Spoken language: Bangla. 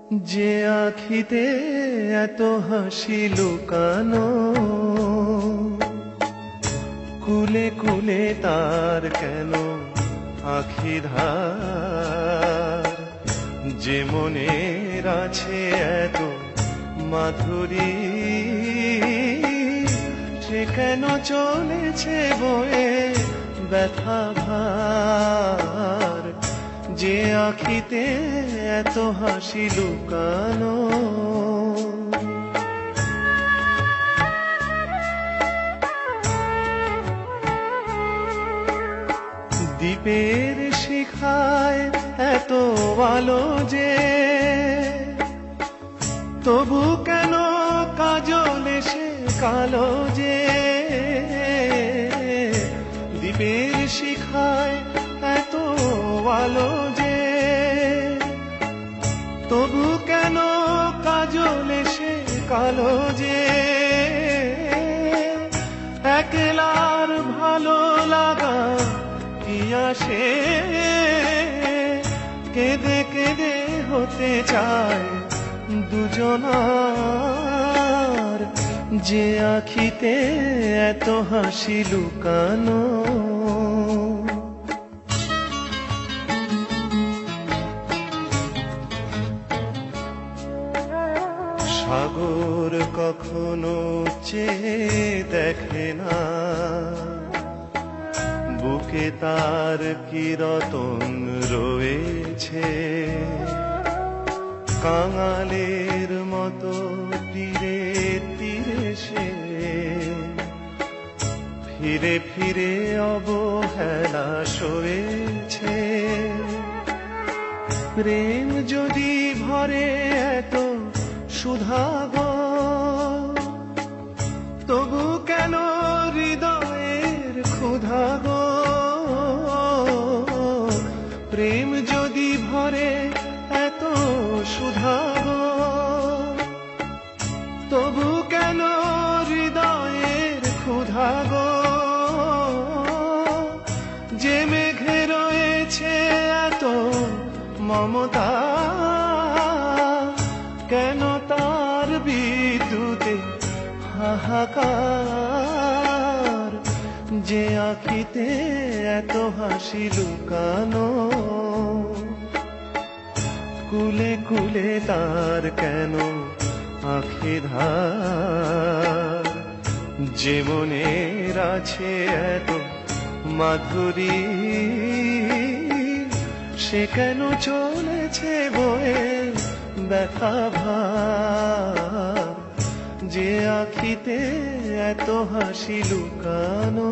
যে আখিতে এত হাসি লুকানো, কুলে কুলে তার কেন আখি ধার। যে মনের আছে এত মাধুরী, সে কেন চলেছে বয়ে ব্যথা ভার। যে আখিতে এত হাসি লুকানো, দ্বীপের শিখায় এত আলো যে, তবু কেন কাজল সে কালো যে। দ্বীপের শিখায় এত আলো যে, তবু কেন কাজল সে কালো যে। একলার ভালো লাগা কি আসে, কেঁদে কেঁদে হতে চায় দুজনার। যে আখিতে এত হাসি লুকানো, সাগর কখনো চেয়ে দেখে না, বুকে তার কি রতন রয়েছে। কাঙালের মতো তীরে তীরে সে, ফিরে ফিরে অবহেলা সয়েছে। প্রেম যদি ভরে এত সুধা গো, তবু কেন হৃদয়ের ক্ষুধা গো। প্রেম যদি ভরে এত সুধা গো, তবু কেন হৃদয়ের ক্ষুধা গো। যে মেঘে রয়েছে এত মমতা, কেন তার বিদ্যুতে হাহাকার। যে আখিতে এত হাসি লুকানো, কুলে কুলে তার কেন আখি ধার। যে মনের আছে এত মাধুরী, সে কেন চলেছে বয়ে ব্যথা ভার। যে আখিতে এত হাসি লুকানো।